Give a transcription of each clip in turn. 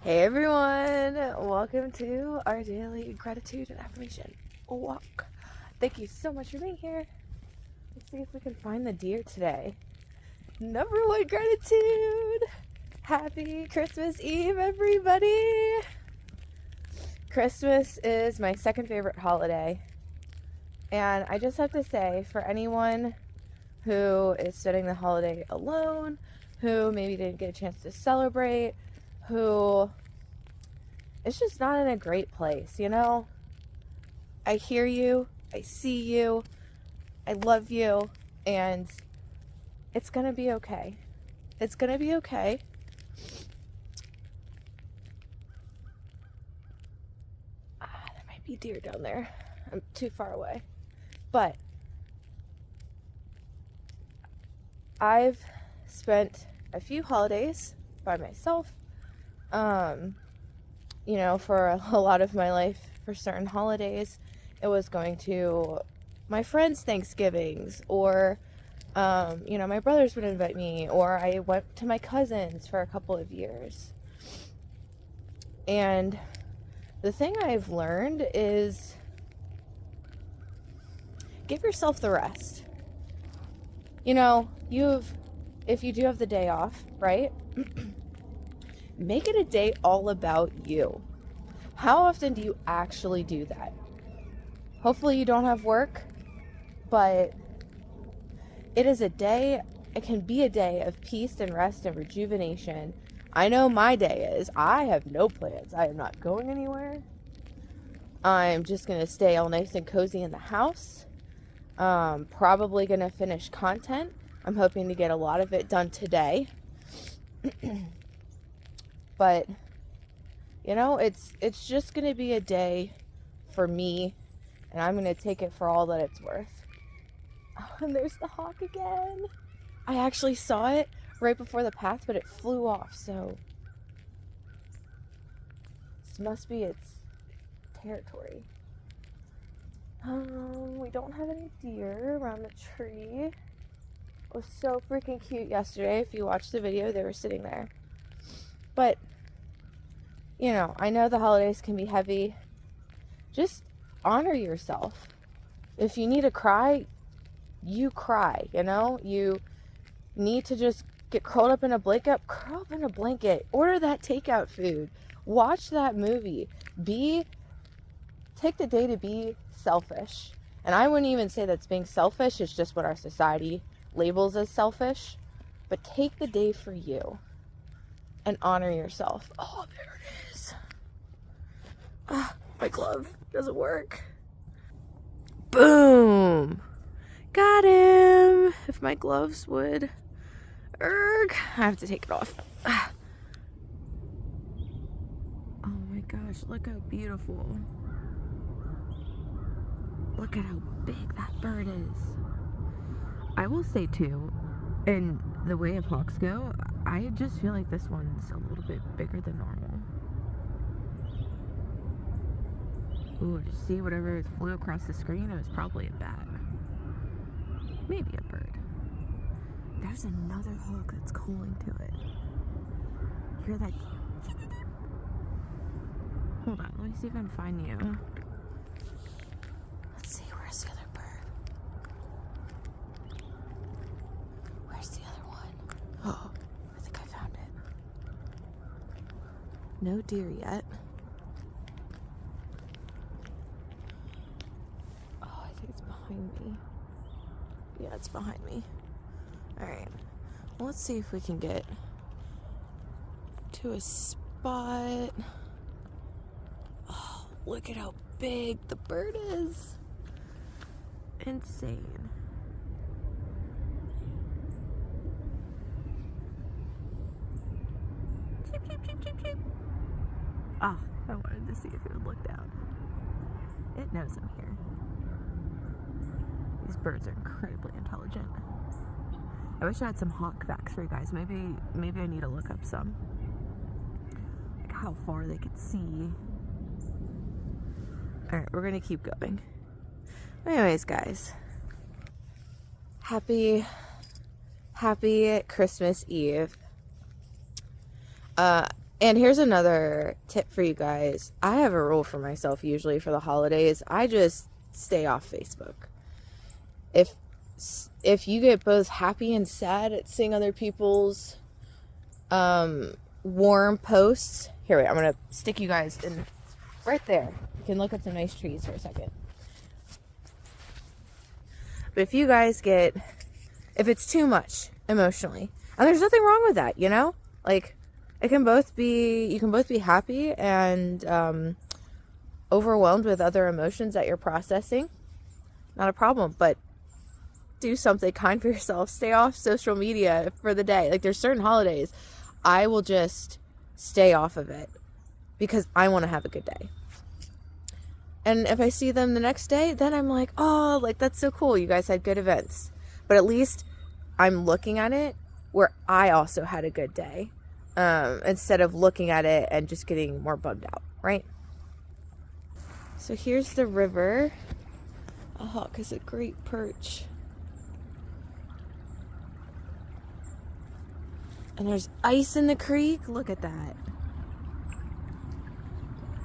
Hey everyone, welcome to our daily gratitude and affirmation walk. Thank you so much for being here. Let's see if we can find the deer today. Number one gratitude. Happy Christmas Eve, everybody. Christmas is my second favorite holiday. And I just have to say, for anyone who is spending the holiday alone, who maybe didn't get a chance to celebrate, who it's just not in a great place, I hear you, I see you, I love you, and it's gonna be okay. It's gonna be okay. There might be deer down there. I'm too far away. But I've spent a few holidays by myself. For a lot of my life, for certain holidays, it was going to my friends' Thanksgivings, or, my brothers would invite me, or I went to my cousins for a couple of years. And the thing I've learned is give yourself the rest. If you do have the day off, right? Make it a day all about you. How often do you actually do that? Hopefully you don't have work, but it can be a day of peace and rest and rejuvenation. I know my day is. I have no plans. I am not going anywhere. I'm just going to stay all nice and cozy in the house. Probably going to finish content. I'm hoping to get a lot of it done today. But, it's just going to be a day for me, and I'm going to take it for all that it's worth. Oh, and there's the hawk again. I actually saw it right before the path, but it flew off, so this must be its territory. We don't have any deer around the tree. It was so freaking cute yesterday. If you watched the video, they were sitting there. But, I know the holidays can be heavy. Just honor yourself. If you need to cry, you cry, You need to just get curled up in a blanket, curl up in a blanket. Order that takeout food. Watch that movie. Take the day to be selfish. And I wouldn't even say that's being selfish. It's just what our society labels as selfish. But take the day for you and honor yourself. Oh, there it is. My glove doesn't work. Boom. Got him. If my gloves would. I have to take it off. Oh my gosh, look how beautiful. Look at how big that bird is. I will say too, in the way of hawks go, I just feel like this one's a little bit bigger than normal. Ooh, did you see whatever flew across the screen? It was probably a bat. Maybe a bird. There's another hawk that's calling to it. Hear that? Hold on, let me see if I can find you. Let's see, where's the other bird? Where's the other one? Oh, I think I found it. No deer yet. Oh, I think it's behind me. Yeah, it's behind me. Alright. Well, let's see if we can get to a spot. Oh, look at how big the bird is. Insane. Cheep, cheep, cheep, cheep, cheep. Ah, I wanted to see if it would look down. It knows I'm here. These birds are incredibly intelligent. I wish I had some hawk facts for you guys. Maybe I need to look up some. Like how far they could see. Alright, we're gonna keep going. Anyways, guys. Happy Christmas Eve. And here's another tip for you guys. I have a rule for myself usually for the holidays. I just stay off Facebook. If you get both happy and sad at seeing other people's warm posts, here, wait, I'm going to stick you guys in right there. You can look at some nice trees for a second. But if you guys get, if it's too much emotionally, and there's nothing wrong with that, you know? Like, you can both be happy and overwhelmed with other emotions that you're processing. Not a problem, but do something kind for yourself. Stay off social media for the day. Like, there's certain holidays I will just stay off of it because I want to have a good day. And if I see them the next day, then I'm like, oh, like, that's so cool. You guys had good events. But at least I'm looking at it where I also had a good day, instead of looking at it and just getting more bummed out, right? So here's the river. A hawk is a great perch. And there's ice in the creek. Look at that.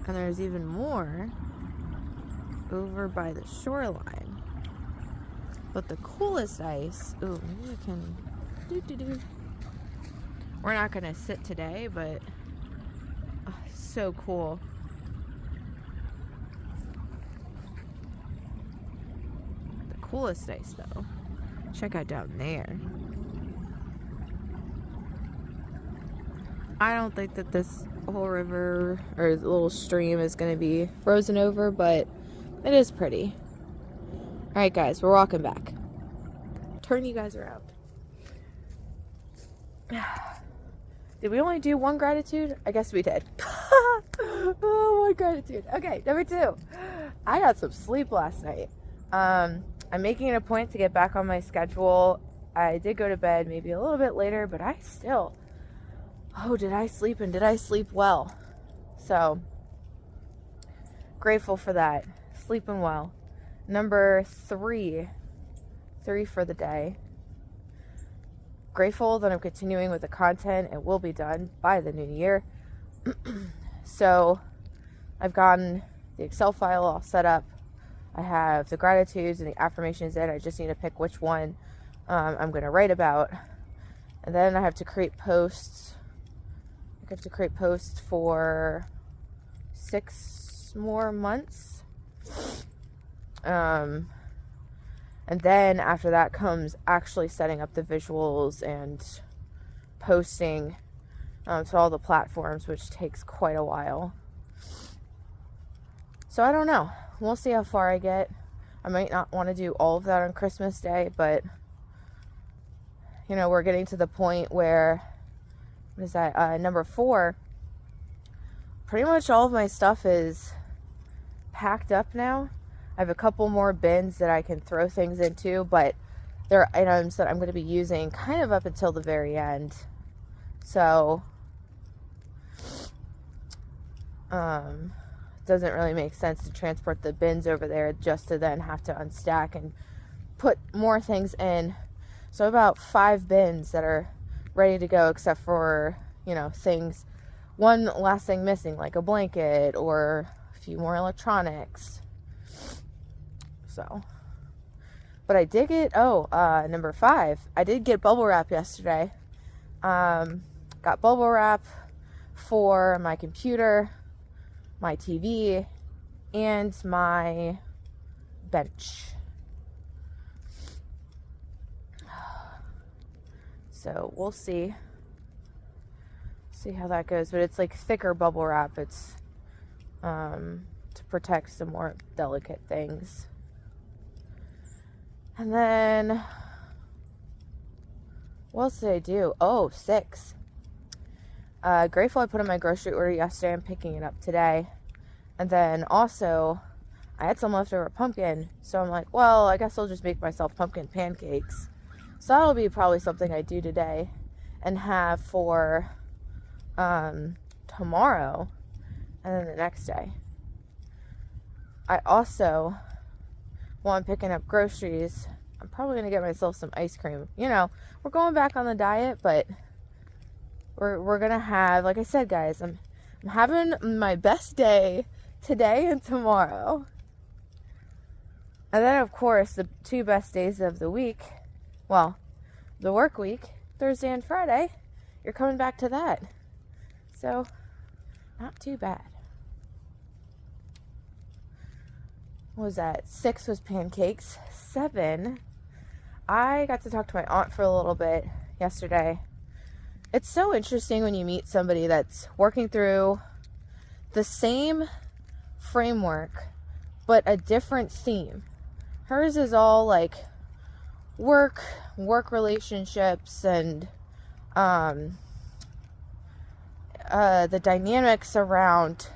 And there's even more over by the shoreline. But the coolest ice, ooh, maybe we can We're not gonna sit today, but so cool. The coolest ice though, check out down there. I don't think that this whole river or little stream is going to be frozen over, but it is pretty. Alright guys, we're walking back. Turn you guys around. Did we only do one gratitude? I guess we did. Oh, one gratitude. Okay, number 2. I got some sleep last night. I'm making it a point to get back on my schedule. I did go to bed maybe a little bit later, but I still... Oh, did I sleep, and did I sleep well? So, grateful for that. Sleeping well. Number 3 for the day. Grateful that I'm continuing with the content. It will be done by the new year. So, I've gotten the Excel file all set up. I have the gratitudes and the affirmations in. I just need to pick which one I'm going to write about. And then I have to create posts. I have to create posts for 6 more months. And then after that comes actually setting up the visuals and posting to all the platforms, which takes quite a while. So I don't know. We'll see how far I get. I might not want to do all of that on Christmas Day, but you know, we're getting to the point where, what is that, number 4, pretty much all of my stuff is packed up now. I have a couple more bins that I can throw things into, but they're items that I'm going to be using kind of up until the very end. So, it doesn't really make sense to transport the bins over there just to then have to unstack and put more things in. So about 5 bins that are ready to go, except for, you know, things, one last thing missing, like a blanket or a few more electronics. So, but I did get, number 5, I did get bubble wrap yesterday. Got bubble wrap for my computer, my TV, and my bench. So we'll see how that goes. But it's like thicker bubble wrap. It's to protect some more delicate things. And then what else did I do? 6. Grateful I put in my grocery order yesterday. I'm picking it up today. And then also I had some leftover pumpkin, so I'm like, well, I guess I'll just make myself pumpkin pancakes. So that'll be probably something I do today and have for tomorrow and then the next day. I also, while I'm picking up groceries, I'm probably going to get myself some ice cream. You know, we're going back on the diet, but We're gonna have, like I said, guys, I'm having my best day today and tomorrow. And then, of course, the 2 best days of the week, well, the work week, Thursday and Friday, you're coming back to that. So, not too bad. What was that? 6 was pancakes. 7, I got to talk to my aunt for a little bit yesterday. It's so interesting when you meet somebody that's working through the same framework, but a different theme. Hers is all like work relationships, and the dynamics around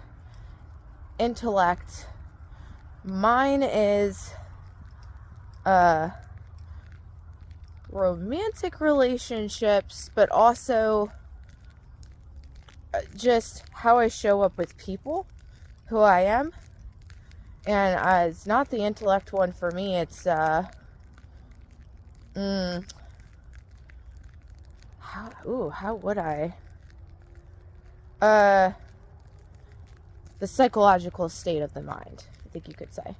intellect. Mine is romantic relationships, but also just how I show up with people, who I am. And it's not the intellect one for me. It's how would I? The psychological state of the mind, I think you could say.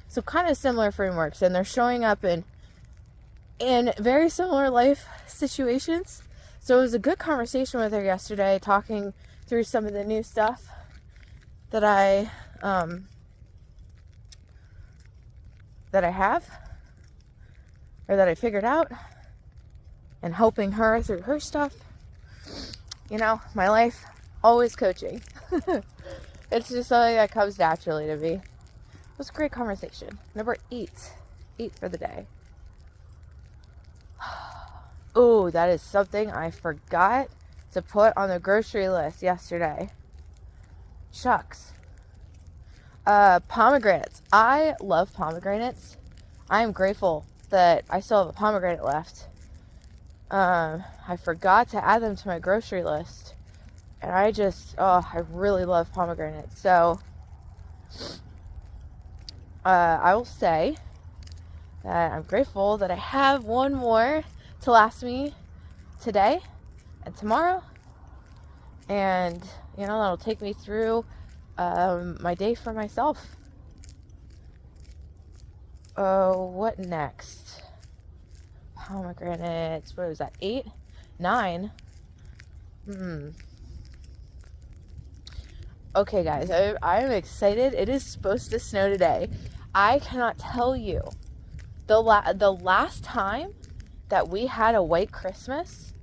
So kind of similar frameworks, and they're showing up in very similar life situations. So it was a good conversation with her yesterday, talking through some of the new stuff that I have, or that I figured out, and helping her through her stuff. You know, my life, always coaching. It's just something that comes naturally to me. It was a great conversation. Number 8 for the day. Oh, that is something I forgot to put on the grocery list yesterday. Shucks. Pomegranates. I love pomegranates. I am grateful that I still have a pomegranate left. I forgot to add them to my grocery list. And I really love pomegranates. So, I will say that I'm grateful that I have one more to last me today and tomorrow. And, that'll take me through my day for myself. What next? Pomegranates. What was that? 8? 9? Okay, guys, I am excited. It is supposed to snow today. I cannot tell you the last time that we had a white Christmas,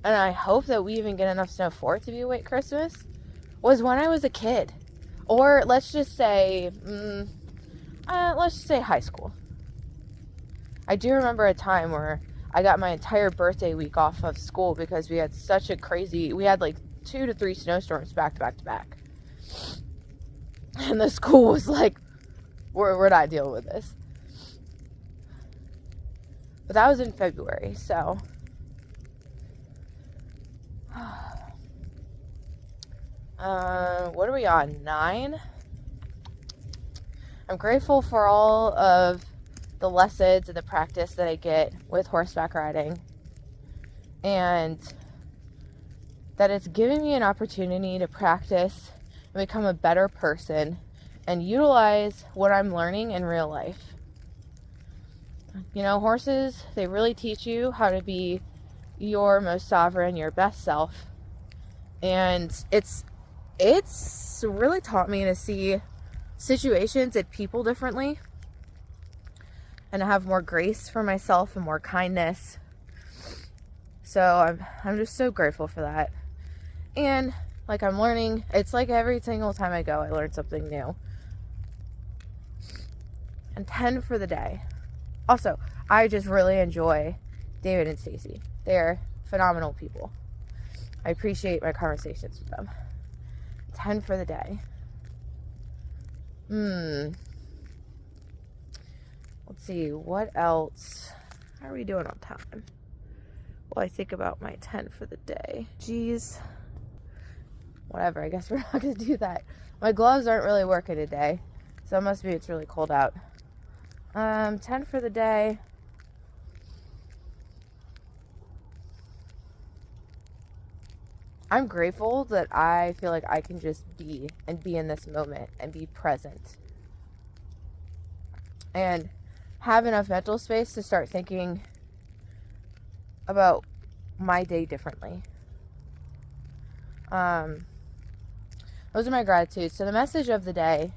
and I hope that we even get enough snow for it to be a white Christmas, was when I was a kid. Or let's just say high school. I do remember a time where I got my entire birthday week off of school because we had we had like 2 to 3 snowstorms back to back to back. And the school was like, we're not dealing with this. But that was in February, so. What are we on? 9? I'm grateful for all of the lessons and the practice that I get with horseback riding. And that it's giving me an opportunity to practice and become a better person and utilize what I'm learning in real life. Horses, they really teach you how to be your most sovereign, your best self. And it's really taught me to see situations and people differently, and to have more grace for myself and more kindness. So I'm just so grateful for that. And I'm learning, it's like every single time I go, I learn something new. And 10 for the day. Also, I just really enjoy David and Stacy. They're phenomenal people. I appreciate my conversations with them. 10 for the day. Let's see, what else? How are we doing on time? Well, I think about my 10 for the day. Jeez. Whatever, I guess we're not going to do that. My gloves aren't really working today, so it must be it's really cold out. 10 for the day. I'm grateful that I feel like I can just be and be in this moment and be present and have enough mental space to start thinking about my day differently. Those are my gratitudes. So the message of the day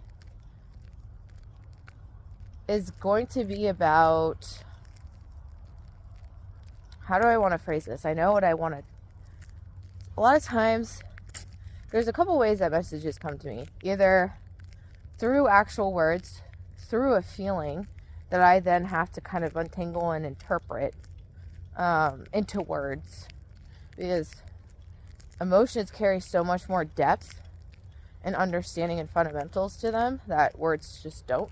is going to be about, how do I want to phrase this? I know what I want to. A lot of times, there's a couple ways that messages come to me. Either through actual words, through a feeling that I then have to kind of untangle and interpret into words. Because emotions carry so much more depth and understanding and fundamentals to them that words just don't.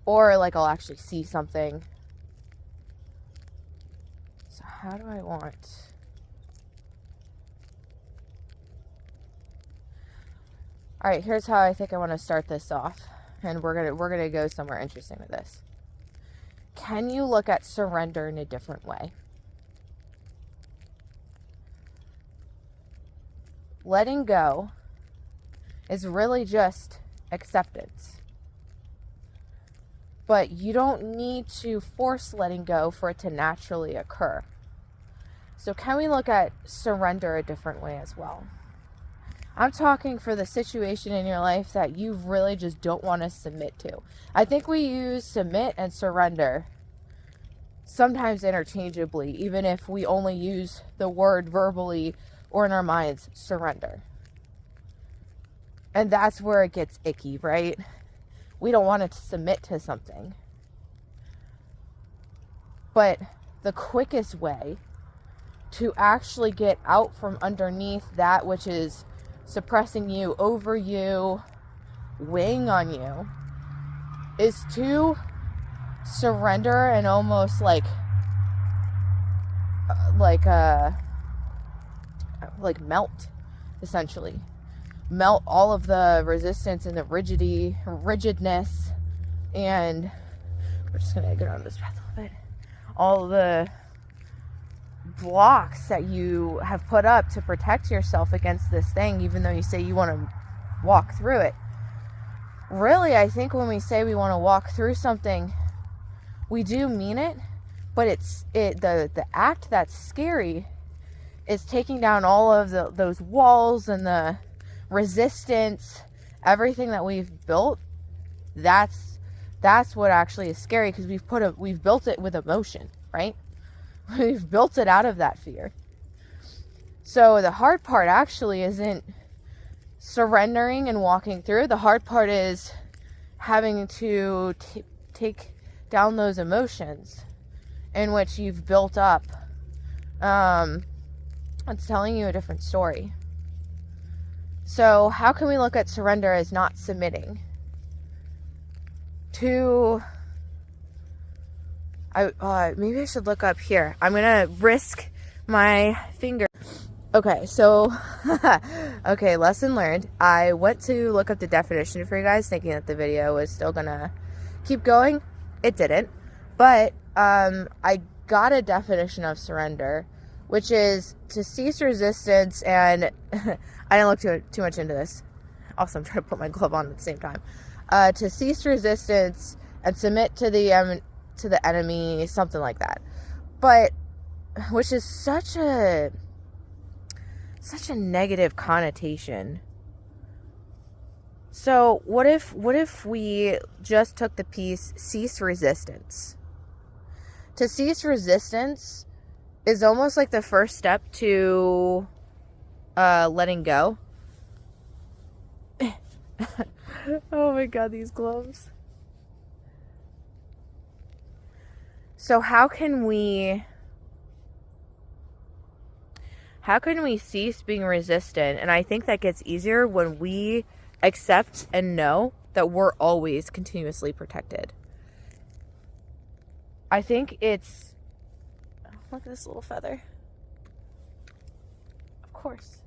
Or like I'll actually see something. So how do I want? All right, here's how I think I want to start this off, and we're gonna go somewhere interesting with this. Can you look at surrender in a different way? Letting go is really just acceptance. But you don't need to force letting go for it to naturally occur. So can we look at surrender a different way as well? I'm talking for the situation in your life that you really just don't want to submit to. I think we use submit and surrender sometimes interchangeably, even if we only use the word verbally or in our minds, surrender. And that's where it gets icky, right? We don't want it to submit to something. But the quickest way to actually get out from underneath that which is suppressing you, over you, weighing on you, is to surrender and almost like melt, essentially. Melt all of the resistance and the rigidness, and we're just gonna get on this path a little bit. All the blocks that you have put up to protect yourself against this thing, even though you say you want to walk through it. Really, I think when we say we want to walk through something, we do mean it, but the act that's scary is taking down all of those walls and the resistance, everything that we've built. That's what actually is scary, because we've built it with emotion, right? We've built it out of that fear. So the hard part actually isn't surrendering and walking through. The hard part is having to take down those emotions in which you've built up. It's telling you a different story. So how can we look at surrender as not submitting to... maybe I should look up here. I'm gonna risk my finger. Okay, so okay, lesson learned. I went to look up the definition for you guys, thinking that the video was still gonna keep going. It didn't, but I got a definition of surrender, which is to cease resistance. And I didn't look too much into this. Also, I'm trying to put my glove on at the same time. To cease resistance and submit to the enemy, something like that. But which is such a negative connotation. So what if we just took the piece cease resistance? To cease resistance is almost like the first step to letting go. Oh my god, these gloves. So how can we cease being resistant? And I think that gets easier when we accept and know that we're always continuously protected. I think it's... Look at this little feather. Of course.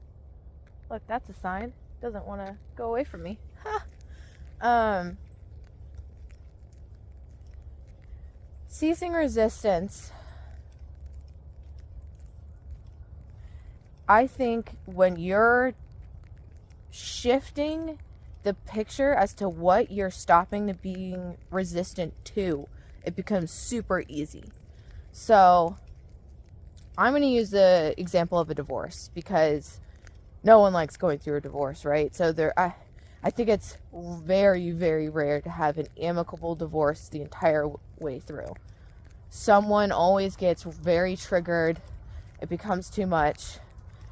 Look, that's a sign. Doesn't want to go away from me. Ceasing resistance I think when you're shifting the picture as to what you're stopping to being resistant to, it becomes super easy. So I'm going to use the example of a divorce because no one likes going through a divorce, right? So I think it's very, very rare to have an amicable divorce the entire way through. Someone always gets very triggered. It becomes too much.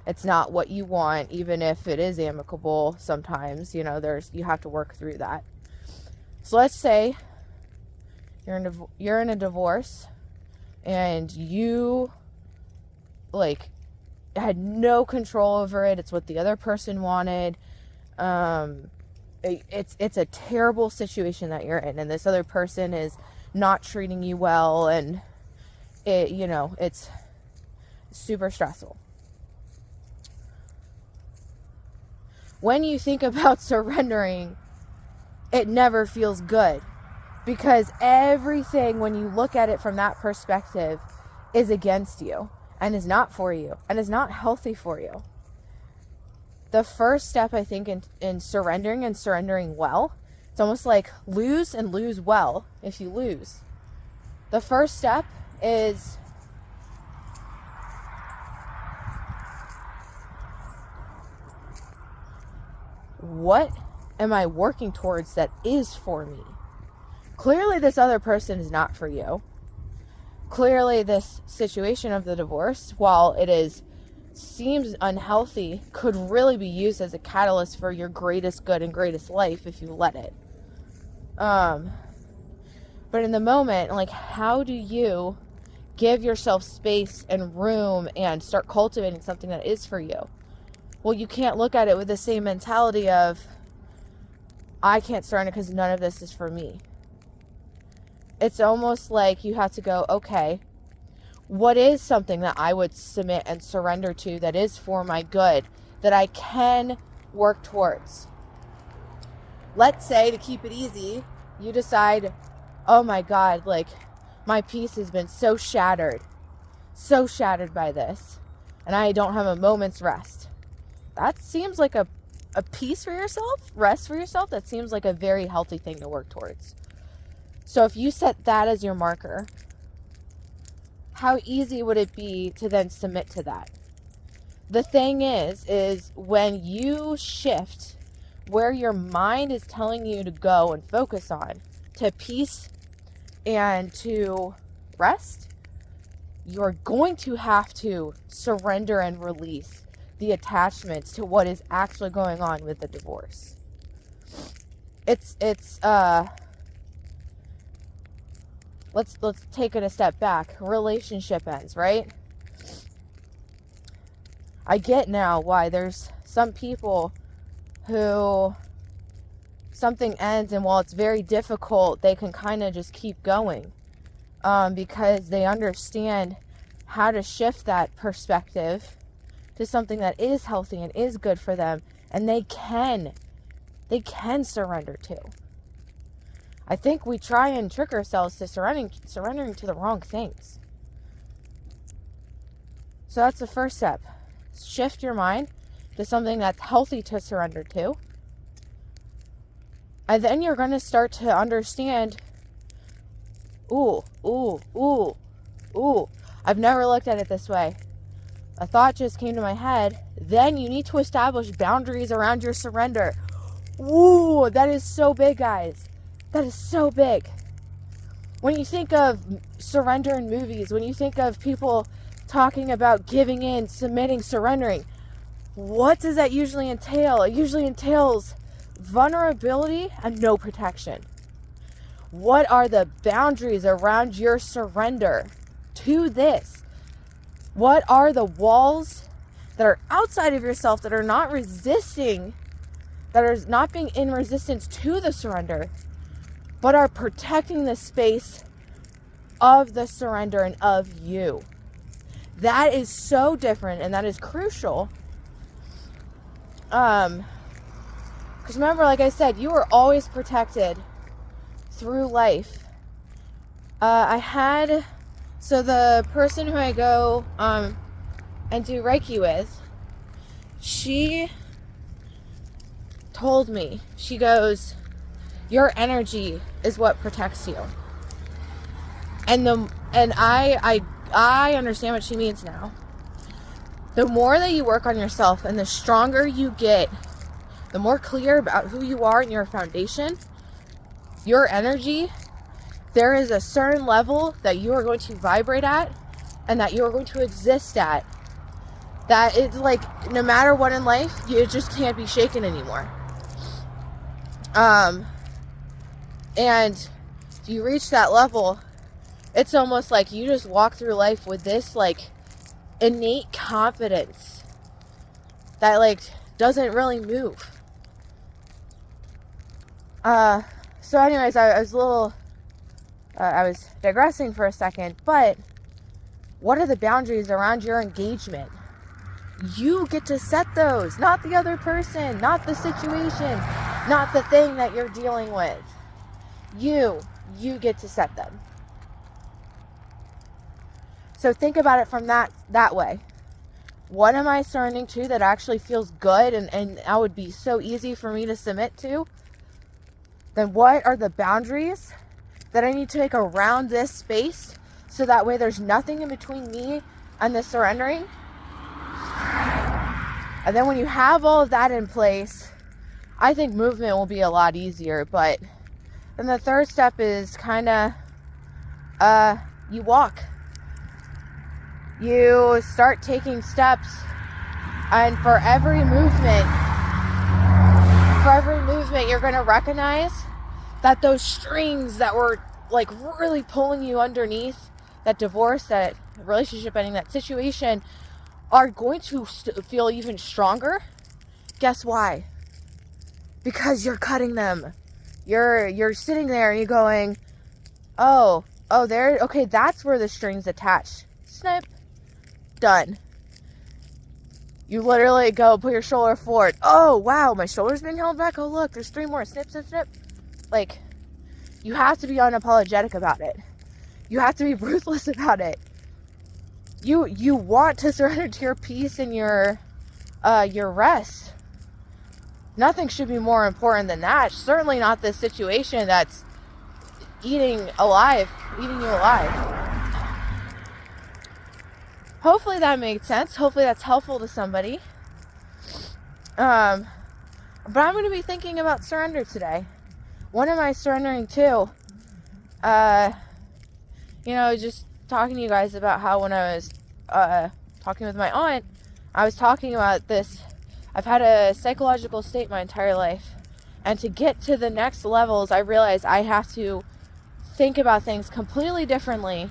It's not what you want, even if it is amicable. Sometimes, you have to work through that. So let's say you're in a divorce and you had no control over it. It's what the other person wanted. It's a terrible situation that you're in, and this other person is not treating you well, and it's super stressful. When you think about surrendering, it never feels good, because everything, when you look at it from that perspective, is against you and is not for you and is not healthy for you. The first step, I think, in surrendering and surrendering well, it's almost like lose and lose well if you lose. The first step is what am I working towards that is for me? Clearly, this other person is not for you. Clearly, this situation of the divorce, while it seems unhealthy, could really be used as a catalyst for your greatest good and greatest life if you let it. But in the moment, how do you give yourself space and room and start cultivating something that is for you? Well, you can't look at it with the same mentality of, I can't surrender because none of this is for me. It's almost like you have to go, okay, what is something that I would submit and surrender to that is for my good, that I can work towards? Let's say, to keep it easy, you decide, oh my God, my peace has been so shattered by this, and I don't have a moment's rest. That seems like a peace for yourself, rest for yourself. That seems like a very healthy thing to work towards. So if you set that as your marker, how easy would it be to then submit to that? The thing is when you shift where your mind is telling you to go and focus on, to peace and to rest, you're going to have to surrender and release the attachments to what is actually going on with the divorce. Let's take it a step back. Relationship ends, right? I get now why there's some people who something ends, and while it's very difficult, they can kind of just keep going, because they understand how to shift that perspective to something that is healthy and is good for them, and they can surrender to. I think we try and trick ourselves to surrendering to the wrong things. So that's the first step. Shift your mind to something that's healthy to surrender to. And then you're going to start to understand, ooh. I've never looked at it this way. A thought just came to my head. Then you need to establish boundaries around your surrender. Ooh, that is so big, guys. That is so big. When you think of surrender in movies, when you think of people talking about giving in, submitting, surrendering, what does that usually entail? It usually entails vulnerability and no protection. What are the boundaries around your surrender to this? What are the walls that are outside of yourself that are not resisting, that are not being in resistance to the surrender, but are protecting the space of the surrender and of you? That is so different, and that is crucial. Because remember, like I said, you are always protected through life. So the person who I go and do Reiki with, she told me, she goes, your energy is what protects you. And I understand what she means now. The more that you work on yourself and the stronger you get, the more clear about who you are and your foundation, your energy, there is a certain level that you are going to vibrate at and that you are going to exist at. That it's like, no matter what in life, you just can't be shaken anymore. And you reach that level, it's almost like you just walk through life with this like innate confidence that like doesn't really move. So anyways, I was digressing for a second, but what are the boundaries around your engagement? You get to set those, not the other person, not the situation, not the thing that you're dealing with. You get to set them. So think about it from that way. What am I surrendering to that actually feels good and that would be so easy for me to submit to? Then what are the boundaries that I need to make around this space so that way there's nothing in between me and the surrendering? And then when you have all of that in place, I think movement will be a lot easier. But then the third step is kind of, you walk. You start taking steps, and for every movement, you're going to recognize that those strings that were like really pulling you underneath, that divorce, that relationship ending, that situation, are going to feel even stronger. Guess why? Because you're cutting them. You're sitting there and you're going, okay, that's where the string's attached. Snip. Done. You literally go put your shoulder forward. Oh, wow, my shoulder's being held back. Oh, look, there's 3 more. Snip, snip, snip. Like, you have to be unapologetic about it. You have to be ruthless about it. You want to surrender to your peace and your rest. Nothing should be more important than that. Certainly not this situation that's eating you alive. Hopefully that made sense. Hopefully that's helpful to somebody. But I'm going to be thinking about surrender today. What am I surrendering to? Just talking to you guys about how when I was talking with my aunt, I was talking about this. I've had a psychological state my entire life. And to get to the next levels, I realized I have to think about things completely differently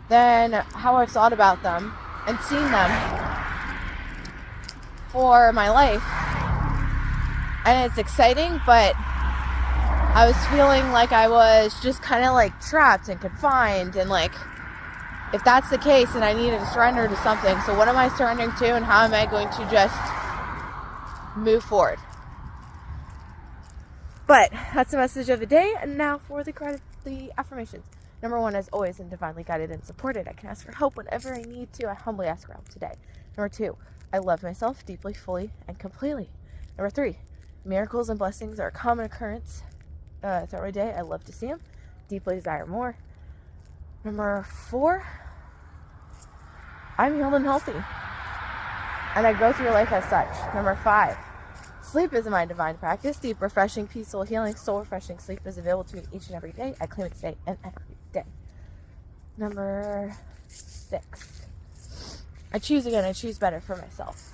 than how I've thought about them and seen them for my life. And it's exciting, but I was feeling like I was just kind of like trapped and confined, and like, if that's the case, then I needed to surrender to something. So what am I surrendering to, and how am I going to just move forward? But that's the message of the day. And now for the affirmations. Number 1, as always, I'm divinely guided and supported. I can ask for help whenever I need to. I humbly ask for help today. Number 2, I love myself deeply, fully, and completely. Number 3, miracles and blessings are a common occurrence throughout my day. I love to see them. Deeply desire more. Number 4, I'm healed and healthy, and I go through life as such. Number 5, sleep is my divine practice. Deep, refreshing, peaceful, healing, soul-refreshing sleep is available to me each and every day. I claim it today and every day. Number 6, I choose again. I choose better for myself.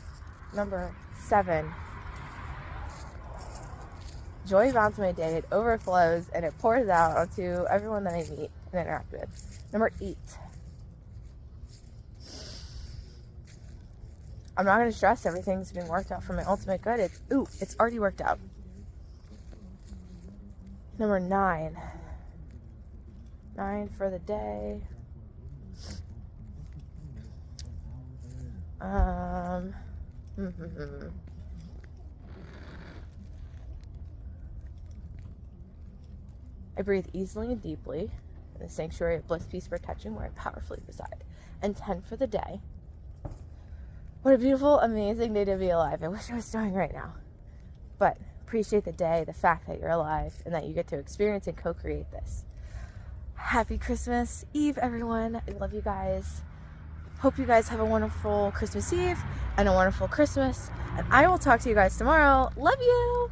Number 7, joy abounds my day. It overflows and it pours out onto everyone that I meet and interact with. Number 8, I'm not going to stress. Everything's being worked out for my ultimate good. It's already worked out. Number 9 for the day. I breathe easily and deeply in the sanctuary of bliss, peace, protection where I powerfully reside. And 10 for the day. What a beautiful, amazing day to be alive. I wish I was doing right now. But appreciate the day, the fact that you're alive, and that you get to experience and co-create this. Happy Christmas Eve, everyone. I love you guys. Hope you guys have a wonderful Christmas Eve and a wonderful Christmas. And I will talk to you guys tomorrow. Love you.